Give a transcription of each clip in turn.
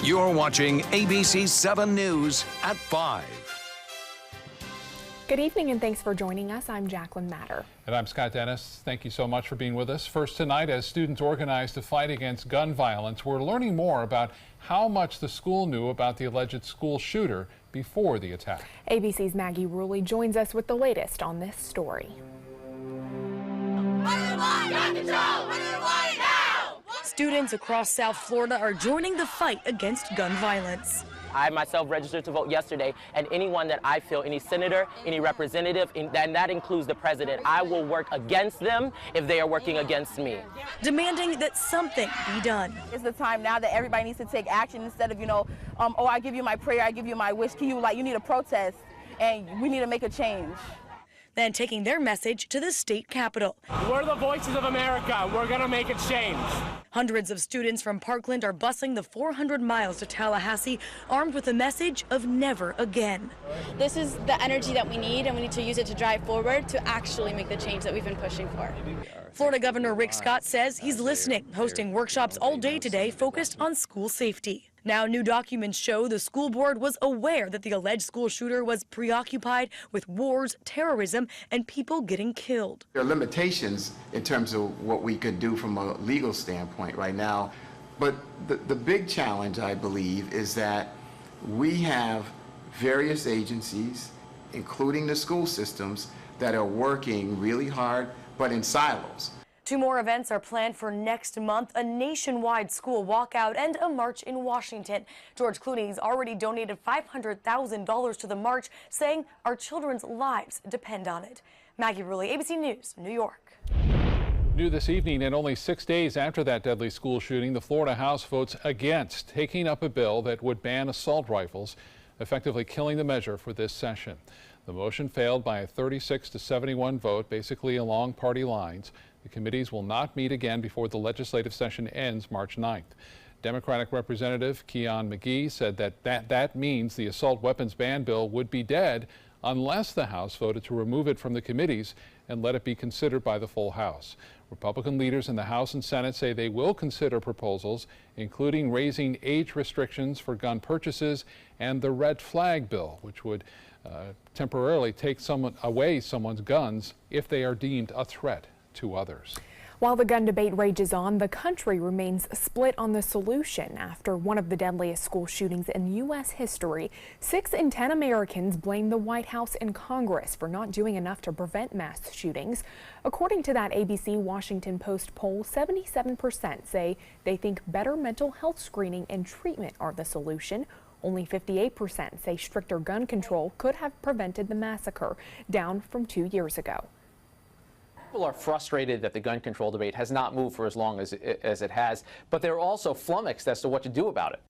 You're watching ABC7 News at 5. Good evening and thanks for joining us. I'm Jacqueline Matter. And I'm Scott Dennis. Thank you so much for being with us. First tonight, as students organize to fight against gun violence, we're learning more about how much the school knew about the alleged school shooter before the attack. ABC's Maggie Ruley joins us with the latest on this story. Students across South Florida are joining the fight against gun violence. I myself registered to vote yesterday, and anyone that I feel, any senator, any representative, and that includes the president, I will work against them if they are working against me. Demanding that something be done. It's the time now that everybody needs to take action instead of, oh, I give you my prayer, I give you my wish. You need a protest, and we need to make a change. Then taking their message to the state capitol. We're the voices of America. We're going to make a change. Hundreds of students from Parkland are busing the 400 miles to Tallahassee, armed with the message of never again. This is the energy that we need, and we need to use it to drive forward to actually make the change that we've been pushing for. Florida Governor Rick Scott says he's listening, hosting workshops all day today focused on school safety. Now, new documents show the school board was aware that the alleged school shooter was preoccupied with wars, terrorism, and people getting killed. There are limitations in terms of what we could do from a legal standpoint right now. But the big challenge, I believe, is that we have various agencies, including the school systems, that are working really hard, but in silos. Two more events are planned for next month, a nationwide school walkout and a march in Washington. George Clooney's already donated $500,000 to the march, saying our children's lives depend on it. Maggie Ruley, ABC News, New York. New this evening, and only 6 days after that deadly school shooting, the Florida House votes against taking up a bill that would ban assault rifles, effectively killing the measure for this session. The motion failed by a 36-71 vote, basically along party lines. The committees will not meet again before the legislative session ends March 9th. Democratic Representative Keon McGee said that means the assault weapons ban bill would be dead unless the House voted to remove it from the committees and let it be considered by the full House. Republican leaders in the House and Senate say they will consider proposals, including raising age restrictions for gun purchases and the red flag bill, which would temporarily take away someone's guns if they are deemed a threat to others. While the gun debate rages on, the country remains split on the solution. After one of the deadliest school shootings in U.S. history, 6 in 10 Americans blame the White House and Congress for not doing enough to prevent mass shootings. According to that ABC Washington Post poll, 77% say they think better mental health screening and treatment are the solution. Only 58% say stricter gun control could have prevented the massacre, down from 2 years ago. People are frustrated that the gun control debate has not moved for as long as it has, but they're also flummoxed as to what to do about it.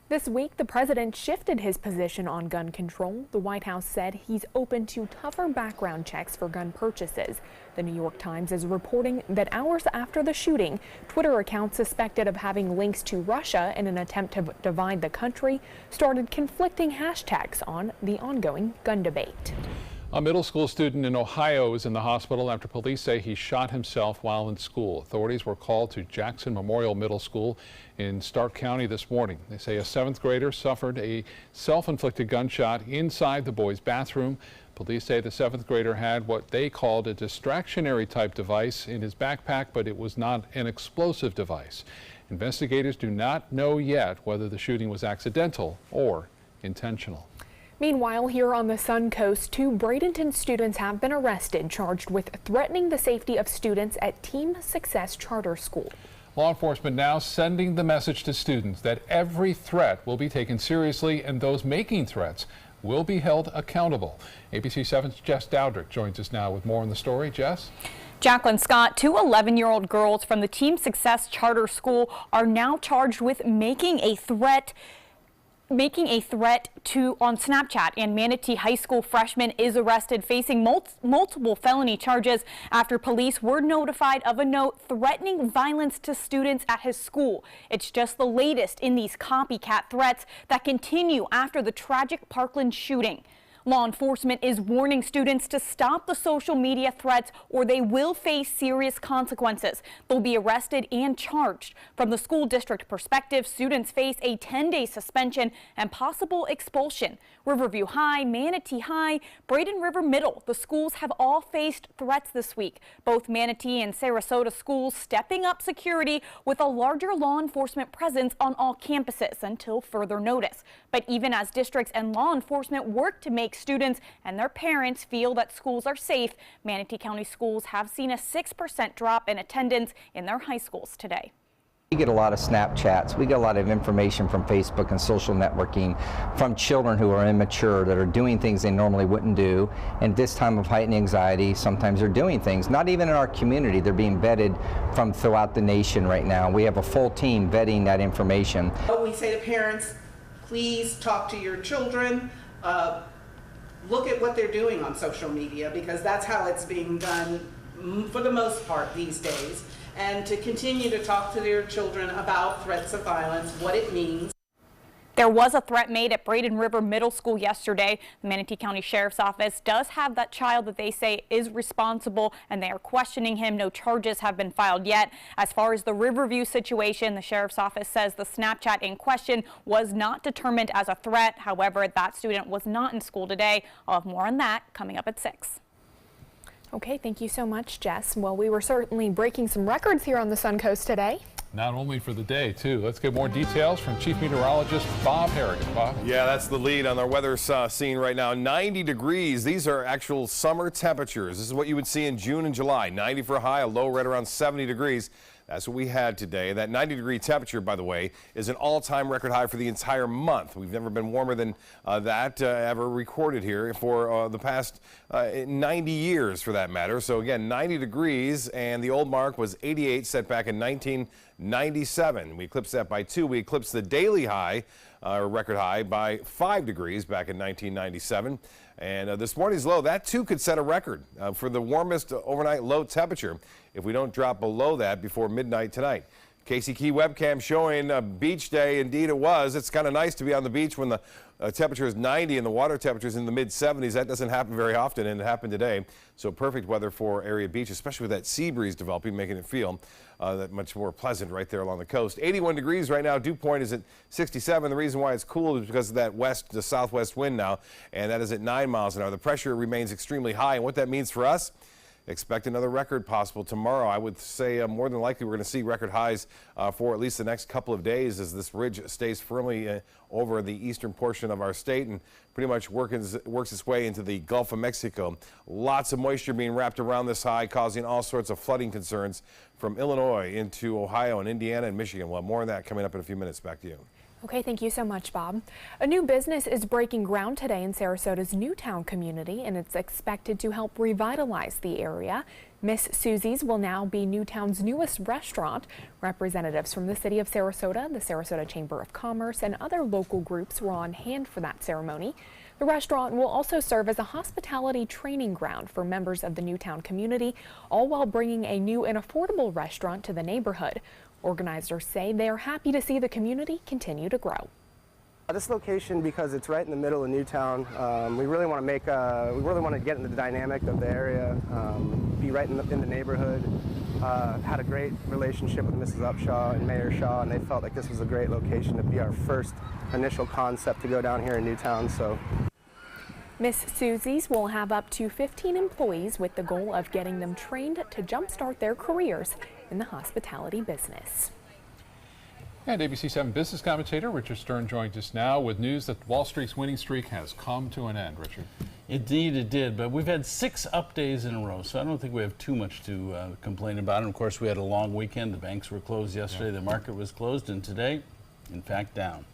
This week, the president shifted his position on gun control. The White House said he's open to tougher background checks for gun purchases. The New York Times is reporting that hours after the shooting, Twitter accounts suspected of having links to Russia in an attempt to divide the country started conflicting hashtags on the ongoing gun debate. A middle school student in Ohio is in the hospital after police say he shot himself while in school. Authorities were called to Jackson Memorial Middle School in Stark County this morning. They say a 7th grader suffered a self-inflicted gunshot inside the boys' bathroom. Police say the 7th grader had what they called a distractionary type device in his backpack, but it was not an explosive device. Investigators do not know yet whether the shooting was accidental or intentional. Meanwhile, here on the Sun Coast, 2 Bradenton students have been arrested, charged with threatening the safety of students at Team Success Charter School. Law enforcement now sending the message to students that every threat will be taken seriously and those making threats will be held accountable. ABC7's Jess Dowdrick joins us now with more on the story. Jess? Jacqueline Scott, 2 11-year-old girls from the Team Success Charter School are now charged with making a threat on Snapchat, and Manatee High School freshman is arrested, facing multiple felony charges after police were notified of a note threatening violence to students at his school. It's just the latest in these copycat threats that continue after the tragic Parkland shooting. Law enforcement is warning students to stop the social media threats or they will face serious consequences. They'll be arrested and charged. From the school district perspective, students face a 10-day suspension and possible expulsion. Riverview High, Manatee High, Braden River Middle, the schools have all faced threats this week. Both Manatee and Sarasota schools stepping up security with a larger law enforcement presence on all campuses until further notice. But even as districts and law enforcement work to make students and their parents feel that schools are safe, Manatee County schools have seen a 6% drop in attendance in their high schools today. We get a lot of Snapchats. We get a lot of information from Facebook and social networking from children who are immature that are doing things they normally wouldn't do. And this time of heightened anxiety, sometimes they're doing things, not even in our community. They're being vetted from throughout the nation right now. We have a full team vetting that information. We say to parents, please talk to your children. Look at what they're doing on social media, because that's how it's being done for the most part these days. And to continue to talk to their children about threats of violence, what it means. There was a threat made at Braden River Middle School yesterday. The Manatee County Sheriff's Office does have that child that they say is responsible, and they are questioning him. No charges have been filed yet. As far as the Riverview situation, the Sheriff's Office says the Snapchat in question was not determined as a threat. However, that student was not in school today. I'll have more on that coming up at 6. Okay, thank you so much, Jess. Well, we were certainly breaking some records here on the Suncoast today. Not only for the day, too. Let's get more details from Chief Meteorologist Bob Harrigan. Bob? Yeah, that's the lead on our weather scene right now. 90 degrees. These are actual summer temperatures. This is what you would see in June and July. 90 for a high, a low right around 70 degrees. That's what we had today. That 90-degree temperature, by the way, is an all-time record high for the entire month. We've never been warmer than that ever recorded here for the past 90 years, for that matter. So again, 90 degrees, and the old mark was 88, set back in 1997. We eclipsed that by 2. We eclipsed the daily high, record high, by 5 degrees back in 1997. And this morning's low, that too could set a record for the warmest overnight low temperature if we don't drop below that before midnight tonight. Casey Key webcam showing a beach day. Indeed it was. It's kind of nice to be on the beach when the temperature is 90 and the water temperature is in the mid-70s. That doesn't happen very often, and it happened today. So perfect weather for area beach, especially with that sea breeze developing, making it feel that much more pleasant right there along the coast. 81 degrees right now. Dew point is at 67. The reason why it's cool is because of that the southwest wind now, and that is at 9 miles an hour. The pressure remains extremely high, and what that means for us, expect another record possible tomorrow. I would say more than likely we're going to see record highs for at least the next couple of days as this ridge stays firmly over the eastern portion of our state and pretty much works its way into the Gulf of Mexico. Lots of moisture being wrapped around this high, causing all sorts of flooding concerns from Illinois into Ohio and Indiana and Michigan. We'll have more on that coming up in a few minutes. Back to you. Okay, thank you so much, Bob. A new business is breaking ground today in Sarasota's Newtown community, and it's expected to help revitalize the area. Miss Susie's will now be Newtown's newest restaurant. Representatives from the city of Sarasota, the Sarasota Chamber of Commerce, and other local groups were on hand for that ceremony. The restaurant will also serve as a hospitality training ground for members of the Newtown community, all while bringing a new and affordable restaurant to the neighborhood. Organizers say they are happy to see the community continue to grow. This location, because it's right in the middle of Newtown, we really want to get into the dynamic of the area, be right in the neighborhood. Had a great relationship with Mrs. Upshaw and Mayor Shaw, and they felt like this was a great location to be our first initial concept to go down here in Newtown. So. Miss Susie's will have up to 15 employees with the goal of getting them trained to jumpstart their careers in the hospitality business. And ABC7 business commentator Richard Stern joins us now with news that Wall Street's winning streak has come to an end. Richard. Indeed it did, but we've had 6 up days in a row, so I don't think we have too much to complain about. And of course, we had a long weekend. The banks were closed yesterday, the market was closed, and today, in fact, down.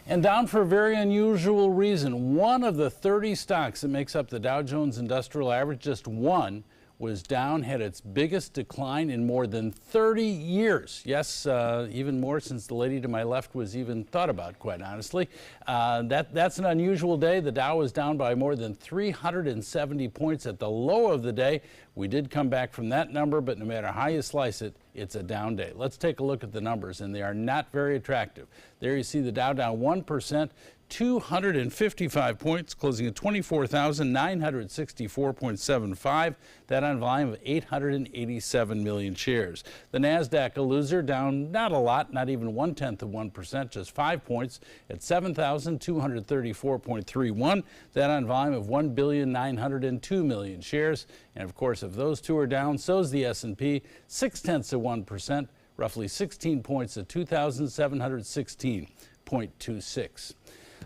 And down for a very unusual reason. One of the 30 stocks that makes up the Dow Jones Industrial Average, just one, was down, had its biggest decline in more than 30 years. Yes, even more since the lady to my left was even thought about, quite honestly. That's an unusual day. The Dow was down by more than 370 points at the low of the day. We did come back from that number, but no matter how you slice it, it's a down day. Let's take a look at the numbers, and they are not very attractive. There you see the Dow down 1%. 255 points, closing at 24,964.75. That on volume of 887 million shares. The NASDAQ, a loser, down not a lot, not even 0.1%, just 5 points at 7,234.31. That on volume of 1,902 million shares. And of course, if those two are down, so's the S&P, 0.6%, roughly 16 points at 2,716.26.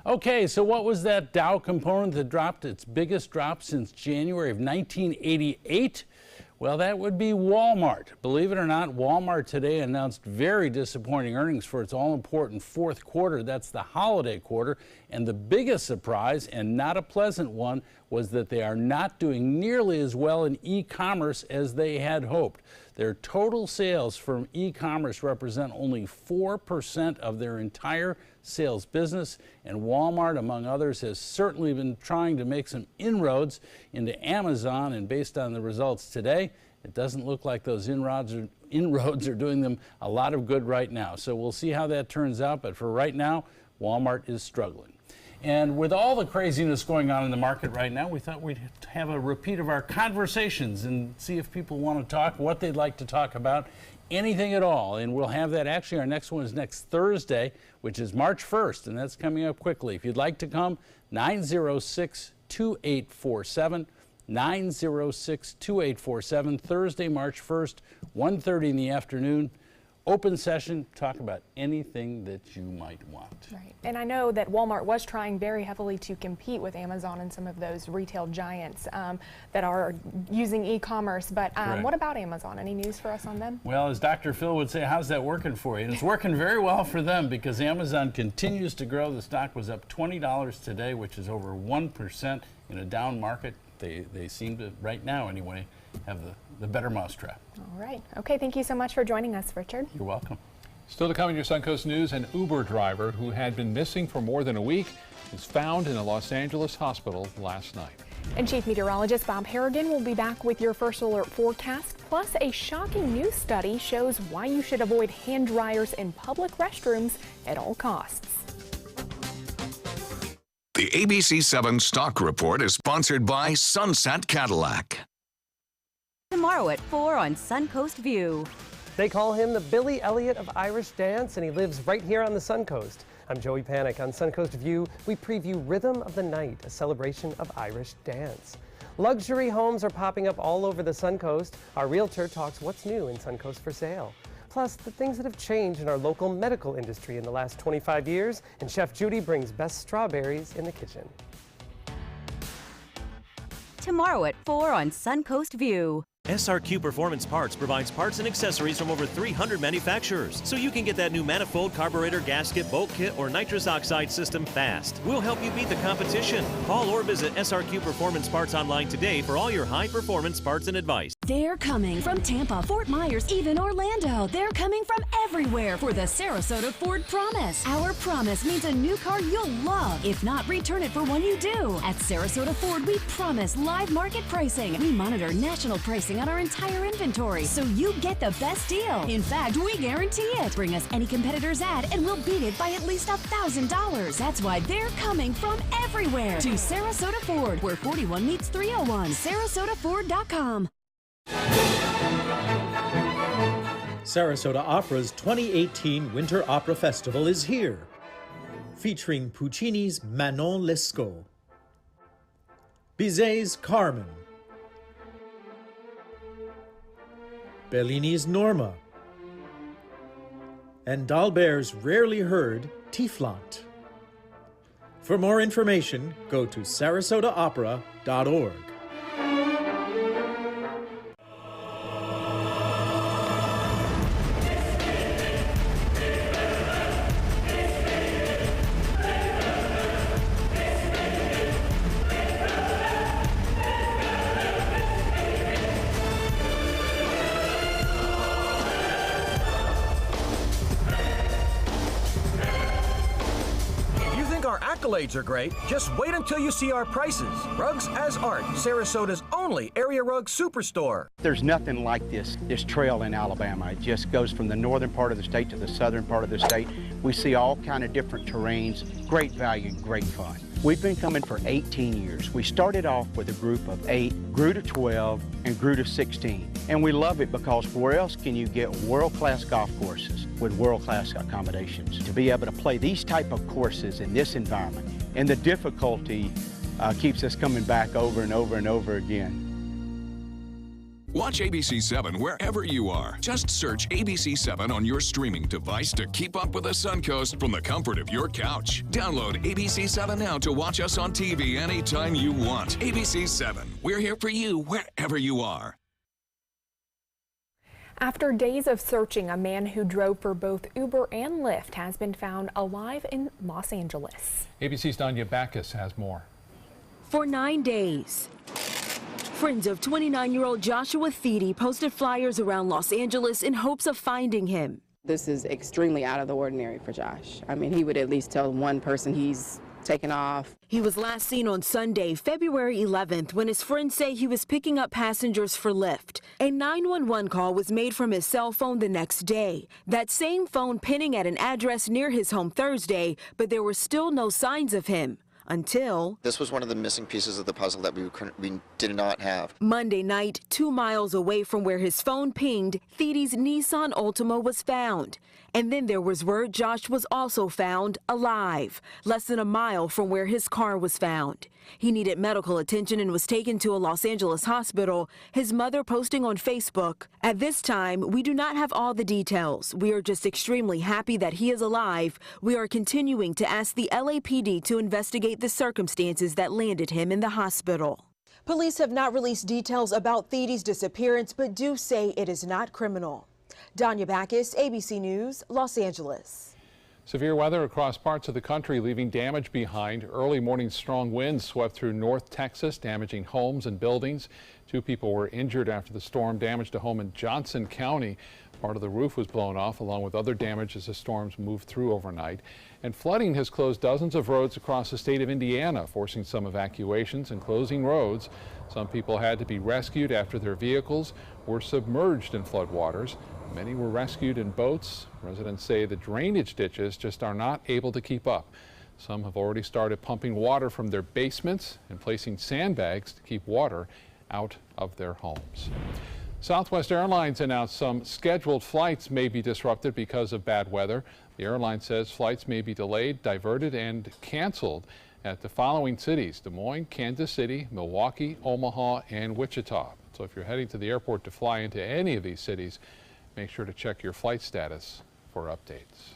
Okay, so what was that Dow component that dropped its biggest drop since January of 1988? Well, that would be Walmart. Believe it or not, Walmart today announced very disappointing earnings for its all-important fourth quarter. That's the holiday quarter. And the biggest surprise, and not a pleasant one, was that they are not doing nearly as well in e-commerce as they had hoped. Their total sales from e-commerce represent only 4% of their entire sales business, and Walmart, among others, has certainly been trying to make some inroads into Amazon, and based on the results today, it doesn't look like those inroads are doing them a lot of good right now. So we'll see how that turns out, but for right now, Walmart is struggling. And with all the craziness going on in the market right now, we thought we'd have a repeat of our conversations and see if people want to talk, what they'd like to talk about, anything at all. And we'll have that. Actually, our next one is next Thursday, which is March 1st, and that's coming up quickly. If you'd like to come, 906-2847, 906-2847, Thursday, March 1st, 1:30 in the afternoon. Open session, talk about anything that you might want. Right. And I know that Walmart was trying very heavily to compete with Amazon and some of those retail giants that are using e-commerce. But what about Amazon? Any news for us on them? Well, as Dr. Phil would say, how's that working for you? And it's working very well for them because Amazon continues to grow. The stock was up $20 today, which is over 1% in a down market. They seem to, right now anyway, have the better mousetrap. All right. Okay, thank you so much for joining us, Richard. You're welcome. Still to come in your Suncoast News, an Uber driver who had been missing for more than a week is found in a Los Angeles hospital last night. And Chief Meteorologist Bob Harrigan will be back with your first alert forecast. Plus, a shocking new study shows why you should avoid hand dryers in public restrooms at all costs. The ABC7 Stock Report is sponsored by Sunset Cadillac. Tomorrow at 4 on Suncoast View. They call him the Billy Elliot of Irish dance, and he lives right here on the Suncoast. I'm Joey Panic. On Suncoast View, we preview Rhythm of the Night, a celebration of Irish dance. Luxury homes are popping up all over the Suncoast. Our realtor talks what's new in Suncoast for sale. Plus, the things that have changed in our local medical industry in the last 25 years, and Chef Judy brings best strawberries in the kitchen. Tomorrow at 4 on Suncoast View. SRQ Performance Parts provides parts and accessories from over 300 manufacturers, so you can get that new manifold, carburetor, gasket, bolt kit, or nitrous oxide system fast. We'll help you beat the competition. Call or visit SRQ Performance Parts online today for all your high-performance parts and advice. They're coming from Tampa, Fort Myers, even Orlando. They're coming from everywhere for the Sarasota Ford Promise. Our promise means a new car you'll love. If not, return it for one you do. At Sarasota Ford, we promise live market pricing. We monitor national pricing on our entire inventory, so you get the best deal. In fact, we guarantee it. Bring us any competitor's ad and we'll beat it by at least $1,000. That's why they're coming from everywhere to Sarasota Ford, where 41 meets 301. SarasotaFord.com. Sarasota Opera's 2018 Winter Opera Festival is here, featuring Puccini's Manon Lescaut, Bizet's Carmen, Bellini's Norma, and D'Albert's rarely heard Tieflant. For more information, go to sarasotaopera.org. our accolades are great, just wait until you see our prices. Rugs as Art, Sarasota's only area rug superstore. There's nothing like this trail in Alabama. It just goes from the northern part of the state to the southern part of the state. We see all kind of different terrains, great value, great fun. We've been coming for 18 years. We started off with a group of 8, grew to 12, and grew to 16. And we love it because where else can you get world-class golf courses with world-class accommodations? To be able to play these type of courses in this environment, and the difficulty keeps us coming back over and over and over again. Watch ABC7 wherever you are. Just search ABC7 on your streaming device to keep up with the Suncoast from the comfort of your couch. Download ABC7 now to watch us on TV anytime you want. ABC7, we're here for you wherever you are. After days of searching, a man who drove for both Uber and Lyft has been found alive in Los Angeles. ABC's Danya Backus has more. For 9 days, friends of 29-year-old Joshua Thede posted flyers around Los Angeles in hopes of finding him. This is extremely out of the ordinary for Josh. I mean, he would at least tell one person he's taken off. He was last seen on Sunday, February 11th, when his friends say he was picking up passengers for Lyft. A 911 call was made from his cell phone the next day. That same phone pinning at an address near his home Thursday, but there were still no signs of him. Until this was one of the missing pieces of the puzzle that we did not have. Monday night, 2 miles away from where his phone pinged, Thede's Nissan Altima was found. And then there was word Josh was also found alive, less than a mile from where his car was found. He needed medical attention and was taken to a Los Angeles hospital, his mother posting on Facebook, "At this time, we do not have all the details. We are just extremely happy that he is alive. We are continuing to ask the LAPD to investigate the circumstances that landed him in the hospital." Police have not released details about Thede's disappearance, but do say it is not criminal. Danya Backus, ABC News, Los Angeles. Severe weather across parts of the country leaving damage behind. Early morning strong winds swept through North Texas, damaging homes and buildings. 2 people were injured after the storm damaged a home in Johnson County. Part of the roof was blown off, along with other damage as the storms moved through overnight. And flooding has closed dozens of roads across the state of Indiana, forcing some evacuations and closing roads. Some people had to be rescued after their vehicles were submerged in floodwaters. Many were rescued in boats. Residents say the drainage ditches just are not able to keep up. Some have already started pumping water from their basements and placing sandbags to keep water out of their homes. Southwest Airlines announced some scheduled flights may be disrupted because of bad weather. The airline says flights may be delayed, diverted, and canceled at the following cities: Des Moines, Kansas City, Milwaukee, Omaha, and Wichita. So if you're heading to the airport to fly into any of these cities, make sure to check your flight status for updates.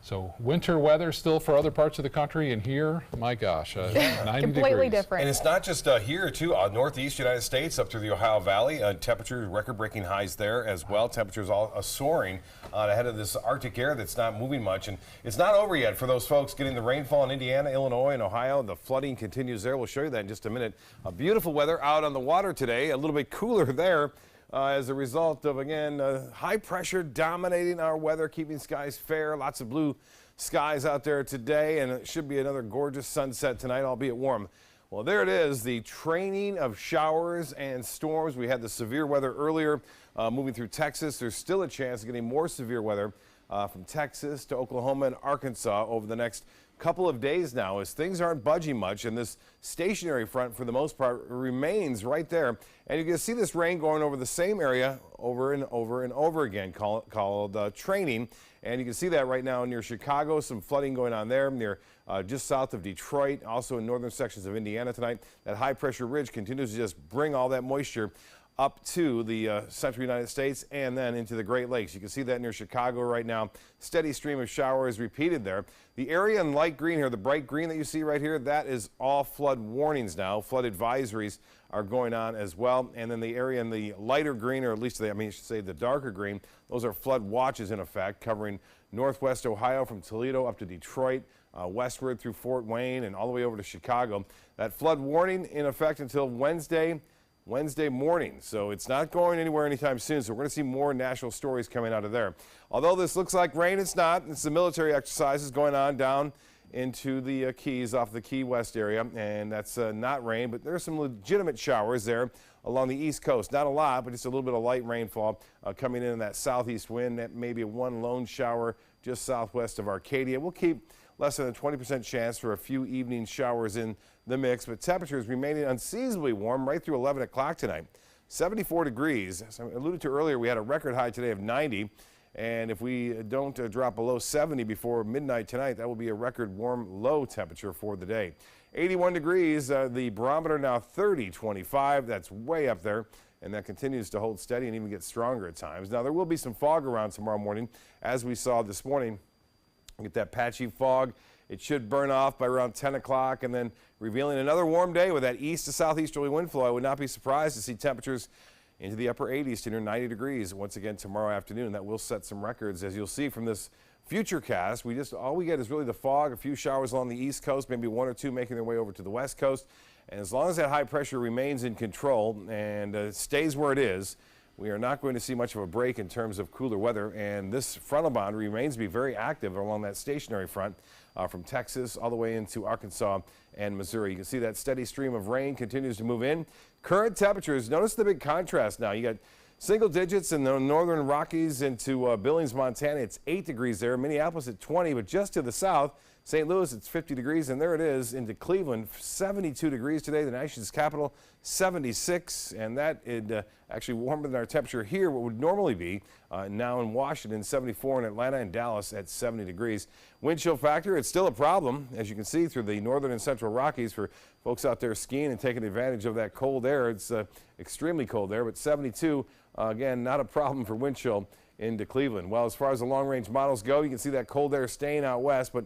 So winter weather still for other parts of the country, and here, my gosh, 90 completely degrees. different. And it's not just here, too. Northeast United States up through the Ohio Valley. Temperatures, record-breaking highs there as well. Temperatures all soaring ahead of this Arctic air that's not moving much. And it's not over yet for those folks getting the rainfall in Indiana, Illinois, and Ohio. The flooding continues there. We'll show you that in just a minute. Beautiful weather out on the water today. A little bit cooler there. As a result of, again, high pressure dominating our weather, keeping skies fair. Lots of blue skies out there today, and it should be another gorgeous sunset tonight, albeit warm. Well, there it is, the training of showers and storms. We had the severe weather earlier moving through Texas. There's still a chance of getting more severe weather from Texas to Oklahoma and Arkansas over the next couple of days now, as things aren't budging much, and this stationary front for the most part remains right there. And you can see this rain going over the same area over and over and over again, called training. And you can see that right now near Chicago, some flooding going on there, near just south of Detroit, also in northern sections of Indiana tonight. That high pressure ridge continues to just bring all that moisture up to the central United States and then into the Great Lakes. You can see that near Chicago right now. Steady stream of showers repeated there. The area in light green here, the bright green that you see right here, that is all flood warnings now. Flood advisories are going on as well. And then the area in the lighter green, or at least I should say the darker green, those are flood watches in effect, covering northwest Ohio from Toledo up to Detroit, westward through Fort Wayne and all the way over to Chicago. That flood warning in effect until Wednesday. Wednesday morning. So it's not going anywhere anytime soon. So we're going to see more national stories coming out of there. Although this looks like rain, it's not. It's the military exercises going on down into the Keys off the Key West area, and that's not rain, but there are some legitimate showers there along the East Coast. Not a lot, but just a little bit of light rainfall coming in that southeast wind. That may be one lone shower just southwest of Arcadia. We'll keep less than a 20% chance for a few evening showers in the mix, but temperatures remaining unseasonably warm right through 11 o'clock tonight. 74 degrees. As I alluded to earlier, we had a record high today of 90. And if we don't drop below 70 before midnight tonight, that will be a record warm low temperature for the day. 81 degrees, the barometer now 30.25. That's way up there, and that continues to hold steady and even get stronger at times. Now, there will be some fog around tomorrow morning, as we saw this morning. Get that patchy fog. It should burn off by around 10 o'clock, and then revealing another warm day with that east to southeasterly wind flow. I would not be surprised to see temperatures into the upper 80s to near 90 degrees once again tomorrow afternoon. That will set some records, as you'll see from this future cast. All we get is really the fog, a few showers along the East Coast, maybe one or two making their way over to the West Coast. And as long as that high pressure remains in control and stays where it is, we are not going to see much of a break in terms of cooler weather. And this frontal boundary remains to be very active along that stationary front from Texas all the way into Arkansas and Missouri. You can see that steady stream of rain continues to move in. Current temperatures, notice the big contrast now. You got single digits in the northern Rockies into Billings, Montana. It's 8 degrees there. Minneapolis at 20, but just to the south, St. Louis, it's 50 degrees, and there it is into Cleveland, 72 degrees today, the nation's capital, 76, and that is actually warmer than our temperature here, what would normally be now in Washington, 74, in Atlanta and Dallas at 70 degrees. Wind chill factor, it's still a problem, as you can see, through the northern and central Rockies for folks out there skiing and taking advantage of that cold air. It's extremely cold there, but 72, again, not a problem for wind chill into Cleveland. Well, as far as the long-range models go, you can see that cold air staying out west, but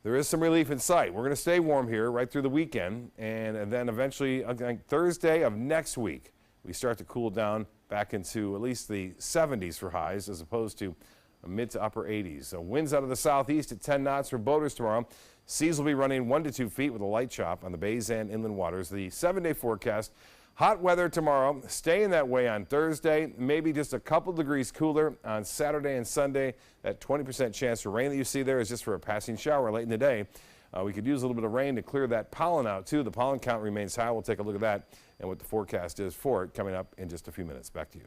there is some relief in sight. We're going to stay warm here right through the weekend, and then eventually, Thursday of next week, we start to cool down back into at least the 70s for highs as opposed to mid to upper 80s. So winds out of the southeast at 10 knots for boaters tomorrow. Seas will be running 1 to 2 feet with a light chop on the bays and inland waters. The 7-day forecast. Hot weather tomorrow, staying that way on Thursday, maybe just a couple degrees cooler on Saturday and Sunday. That 20% chance for rain that you see there is just for a passing shower late in the day. We could use a little bit of rain to clear that pollen out too. The pollen count remains high. We'll take a look at that and what the forecast is for it coming up in just a few minutes. Back to you.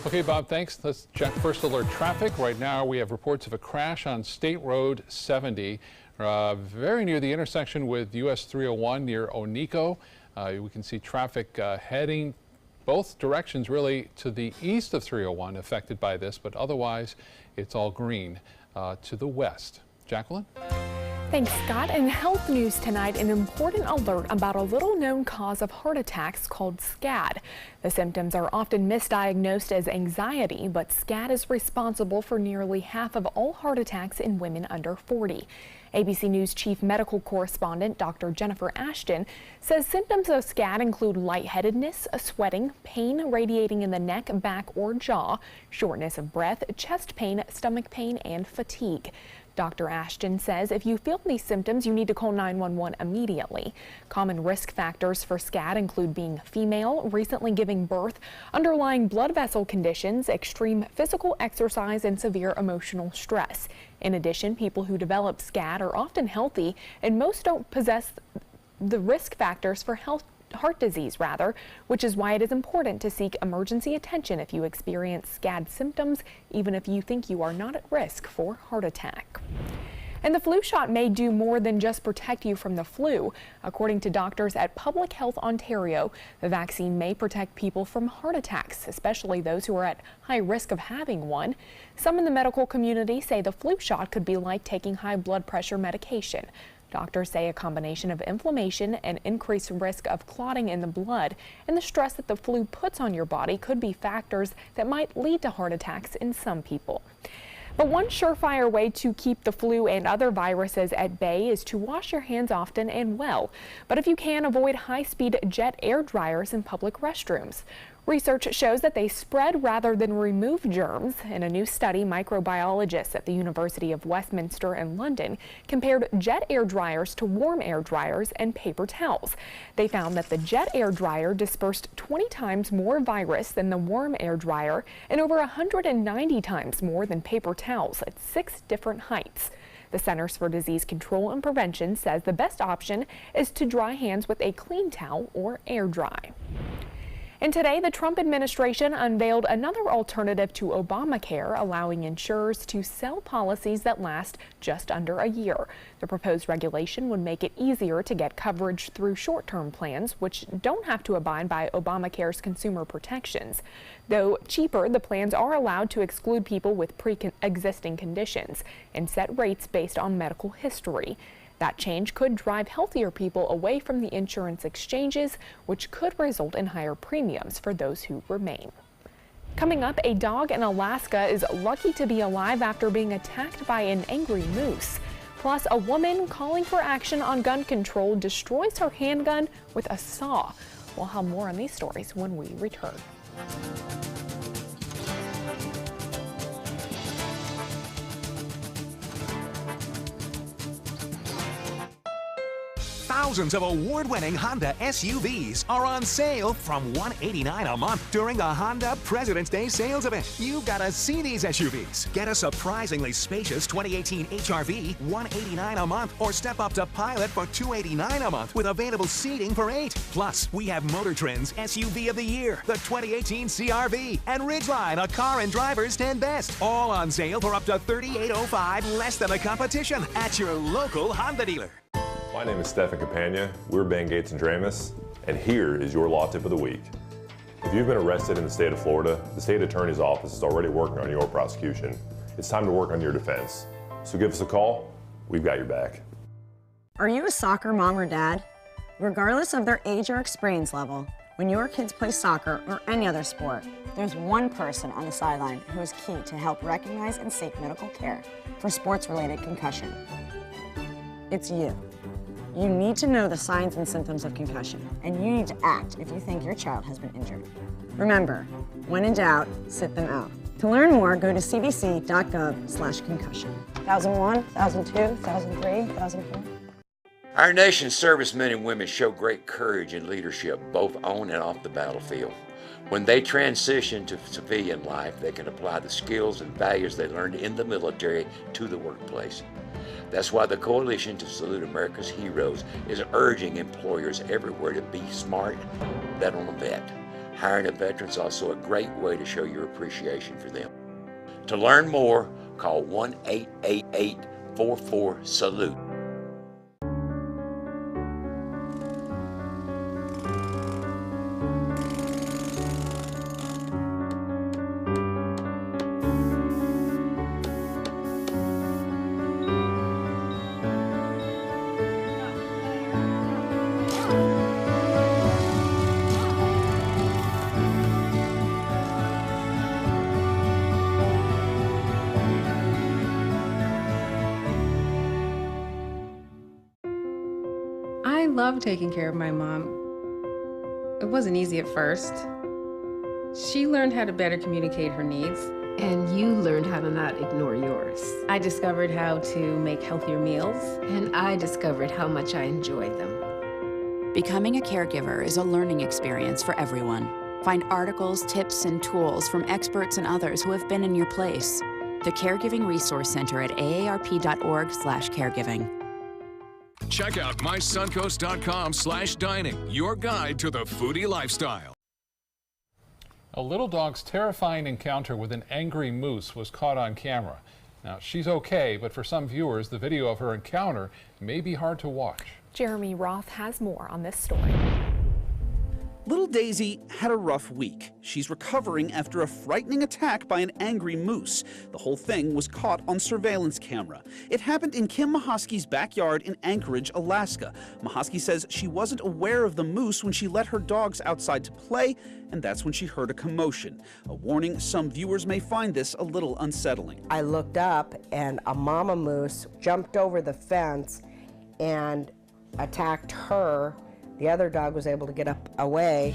Okay, Bob, thanks. Let's check first alert traffic. Right now we have reports of a crash on State Road 70, very near the intersection with US 301 near Onico. We can see traffic heading both directions really to the east of 301 affected by this, but otherwise it's all green to the west. Jacqueline? Thanks, Scott. In health news tonight, an important alert about a little-known cause of heart attacks called SCAD. The symptoms are often misdiagnosed as anxiety, but SCAD is responsible for nearly half of all heart attacks in women under 40. ABC News chief medical correspondent Dr. Jennifer Ashton says symptoms of SCAD include lightheadedness, sweating, pain radiating in the neck, back, or jaw, shortness of breath, chest pain, stomach pain, and fatigue. Dr. Ashton says if you feel these symptoms, you need to call 911 immediately. Common risk factors for SCAD include being female, recently giving birth, underlying blood vessel conditions, extreme physical exercise, and severe emotional stress. In addition, people who develop SCAD are often healthy, and most don't possess the risk factors for heart disease, which is why it is important to seek emergency attention if you experience SCAD symptoms, even if you think you are not at risk for heart attack. And the flu shot may do more than just protect you from the flu. According to doctors at Public Health Ontario, the vaccine may protect people from heart attacks, especially those who are at high risk of having one. Some in the medical community say the flu shot could be like taking high blood pressure medication. Doctors say a combination of inflammation and increased risk of clotting in the blood and the stress that the flu puts on your body could be factors that might lead to heart attacks in some people. But one surefire way to keep the flu and other viruses at bay is to wash your hands often and well. But if you can, avoid high-speed jet air dryers in public restrooms. Research shows that they spread rather than remove germs. In a new study, microbiologists at the University of Westminster in London compared jet air dryers to warm air dryers and paper towels. They found that the jet air dryer dispersed 20 times more virus than the warm air dryer and over 190 times more than paper towels at 6 different heights. The Centers for Disease Control and Prevention says the best option is to dry hands with a clean towel or air dry. And today, the Trump administration unveiled another alternative to Obamacare, allowing insurers to sell policies that last just under a year. The proposed regulation would make it easier to get coverage through short-term plans, which don't have to abide by Obamacare's consumer protections. Though cheaper, the plans are allowed to exclude people with pre-existing conditions and set rates based on medical history. That change could drive healthier people away from the insurance exchanges, which could result in higher premiums for those who remain. Coming up, a dog in Alaska is lucky to be alive after being attacked by an angry moose. Plus, a woman calling for action on gun control destroys her handgun with a saw. We'll have more on these stories when we return. Thousands of award-winning Honda SUVs are on sale from $189 a month during the Honda President's Day sales event. You've got to see these SUVs. Get a surprisingly spacious 2018 HR-V, $189 a month, or step up to Pilot for $289 a month with available seating for 8. Plus, we have Motor Trend's SUV of the Year, the 2018 CR-V, and Ridgeline, a Car and Driver's 10 Best. All on sale for up to $3,805, less than the competition at your local Honda dealer. My name is Stephen Campagna. We're Ben Gates and Dramus, and here is your law tip of the week. If you've been arrested in the state of Florida, the state attorney's office is already working on your prosecution. It's time to work on your defense. So give us a call. We've got your back. Are you a soccer mom or dad? Regardless of their age or experience level, when your kids play soccer or any other sport, there's one person on the sideline who is key to help recognize and seek medical care for sports-related concussion. It's you. You need to know the signs and symptoms of concussion, and you need to act if you think your child has been injured. Remember, when in doubt, sit them out. To learn more, go to cdc.gov/concussion. 1001, 1002, 1003, 1004. Our nation's servicemen and women show great courage and leadership, both on and off the battlefield. When they transition to civilian life, they can apply the skills and values they learned in the military to the workplace. That's why the Coalition to Salute America's Heroes is urging employers everywhere to be smart, bet on a vet. Hiring a veteran is also a great way to show your appreciation for them. To learn more, call 1-888-44-SALUTE. I love taking care of my mom. It wasn't easy at first. She learned how to better communicate her needs. And you learned how to not ignore yours. I discovered how to make healthier meals. And I discovered how much I enjoyed them. Becoming a caregiver is a learning experience for everyone. Find articles, tips, and tools from experts and others who have been in your place. The Caregiving Resource Center at aarp.org/caregiving. Check out mysuncoast.com/dining, your guide to the foodie lifestyle. A little dog's terrifying encounter with an angry moose was caught on camera. Now, she's okay, but for some viewers, the video of her encounter may be hard to watch. Jeremy Roth has more on this story. Little Daisy had a rough week. She's recovering after a frightening attack by an angry moose. The whole thing was caught on surveillance camera. It happened in Kim Mahosky's backyard in Anchorage, Alaska. Mahosky says she wasn't aware of the moose when she let her dogs outside to play, and that's when she heard a commotion. A warning, some viewers may find this a little unsettling. I looked up and a mama moose jumped over the fence and attacked her. The other dog was able to get up away.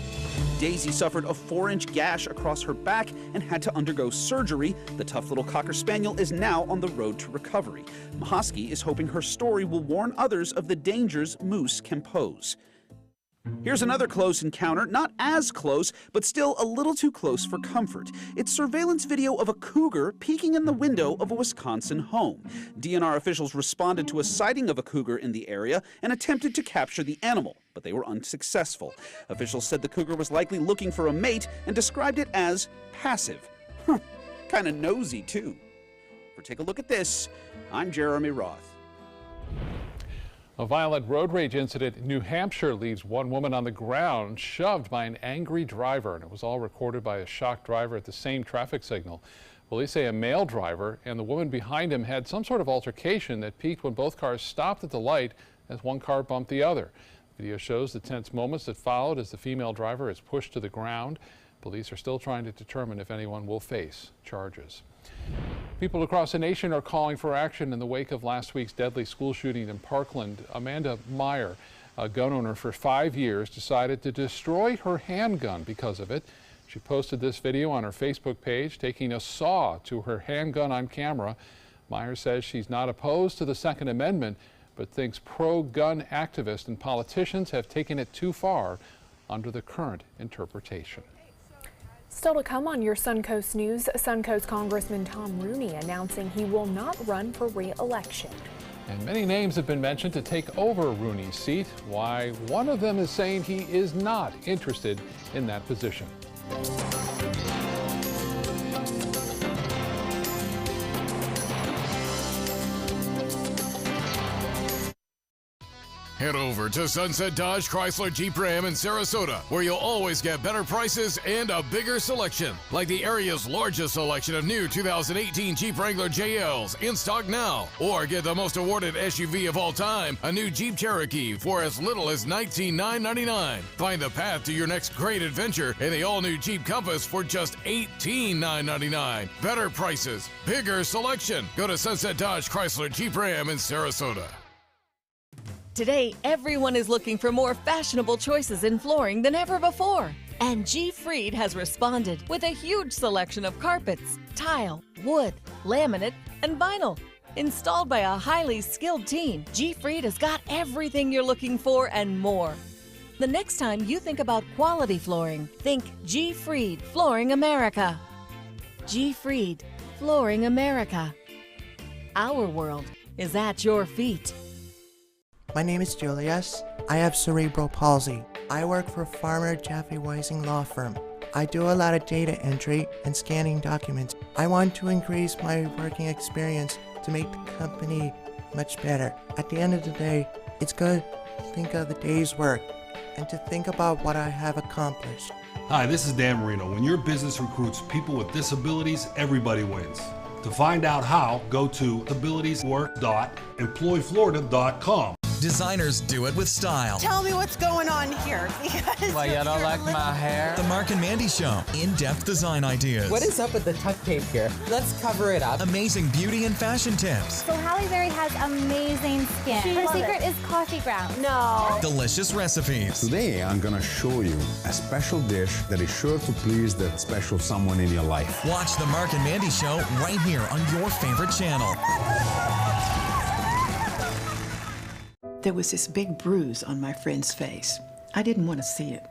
Daisy suffered a 4-inch gash across her back and had to undergo surgery. The tough little Cocker Spaniel is now on the road to recovery. Mahosky is hoping her story will warn others of the dangers moose can pose. Here's another close encounter, not as close, but still a little too close for comfort. It's surveillance video of a cougar peeking in the window of a Wisconsin home. DNR officials responded to a sighting of a cougar in the area and attempted to capture the animal, but they were unsuccessful. Officials said the cougar was likely looking for a mate and described it as passive. Kind of nosy, too. For Take a Look at This, I'm Jeremy Roth. A violent road rage incident in New Hampshire leaves one woman on the ground, shoved by an angry driver, and it was all recorded by a shocked driver at the same traffic signal. Police say a male driver and the woman behind him had some sort of altercation that peaked when both cars stopped at the light as one car bumped the other. Video shows the tense moments that followed as the female driver is pushed to the ground. Police are still trying to determine if anyone will face charges. People across the nation are calling for action in the wake of last week's deadly school shooting in Parkland. Amanda Meyer, a gun owner for 5 years, decided to destroy her handgun because of it. She posted this video on her Facebook page, taking a saw to her handgun on camera. Meyer says she's not opposed to the Second Amendment, but thinks pro-gun activists and politicians have taken it too far under the current interpretation. Still to come on your Suncoast News, Suncoast Congressman Tom Rooney announcing he will not run for re-election. And many names have been mentioned to take over Rooney's seat. Why one of them is saying he is not interested in that position. Head over to Sunset Dodge Chrysler Jeep Ram in Sarasota, where you'll always get better prices and a bigger selection, like the area's largest selection of new 2018 Jeep Wrangler JLs in stock now. Or get the most awarded SUV of all time, a new Jeep Cherokee, for as little as $19,999. Find the path to your next great adventure in the all-new Jeep Compass for just $18,999. Better prices, bigger selection. Go to Sunset Dodge Chrysler Jeep Ram in Sarasota. Today, everyone is looking for more fashionable choices in flooring than ever before. And G. Fried has responded with a huge selection of carpets, tile, wood, laminate, and vinyl. Installed by a highly skilled team, G. Fried has got everything you're looking for and more. The next time you think about quality flooring, think G. Fried Flooring America. G. Fried Flooring America. Our world is at your feet. My name is Julius. I have cerebral palsy. I work for Farmer Jeffy Weising Law Firm. I do a lot of data entry and scanning documents. I want to increase my working experience to make the company much better. At the end of the day, it's good to think of the day's work and to think about what I have accomplished. Hi, this is Dan Marino. When your business recruits people with disabilities, everybody wins. To find out how, go to abilitieswork.employflorida.com. Designers do it with style. Tell me what's going on here. Why, you don't like my hair? The Mark and Mandy Show. In-depth design ideas. What is up with the tuck tape here? Let's cover it up. Amazing beauty and fashion tips. So Halle Berry has amazing skin. Her secret is coffee grounds. No. Delicious recipes. Today, I'm going to show you a special dish that is sure to please that special someone in your life. Watch the Mark and Mandy Show right here on your favorite channel. There was this big bruise on my friend's face. I didn't want to see it.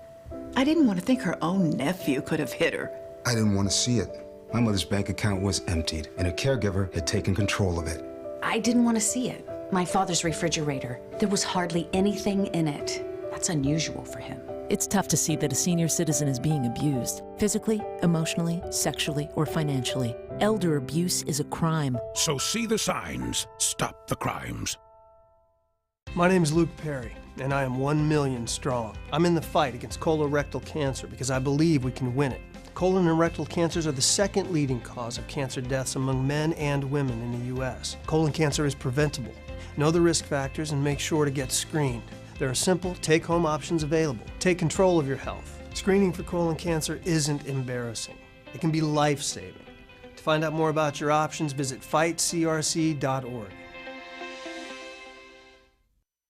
I didn't want to think her own nephew could have hit her. I didn't want to see it. My mother's bank account was emptied, and a caregiver had taken control of it. I didn't want to see it. My father's refrigerator, there was hardly anything in it. That's unusual for him. It's tough to see that a senior citizen is being abused, physically, emotionally, sexually, or financially. Elder abuse is a crime. So see the signs, stop the crimes. My name is Luke Perry, and I am 1 million strong. I'm in the fight against colorectal cancer because I believe we can win it. Colon and rectal cancers are the second leading cause of cancer deaths among men and women in the U.S. Colon cancer is preventable. Know the risk factors and make sure to get screened. There are simple, take-home options available. Take control of your health. Screening for colon cancer isn't embarrassing. It can be life-saving. To find out more about your options, visit fightcrc.org.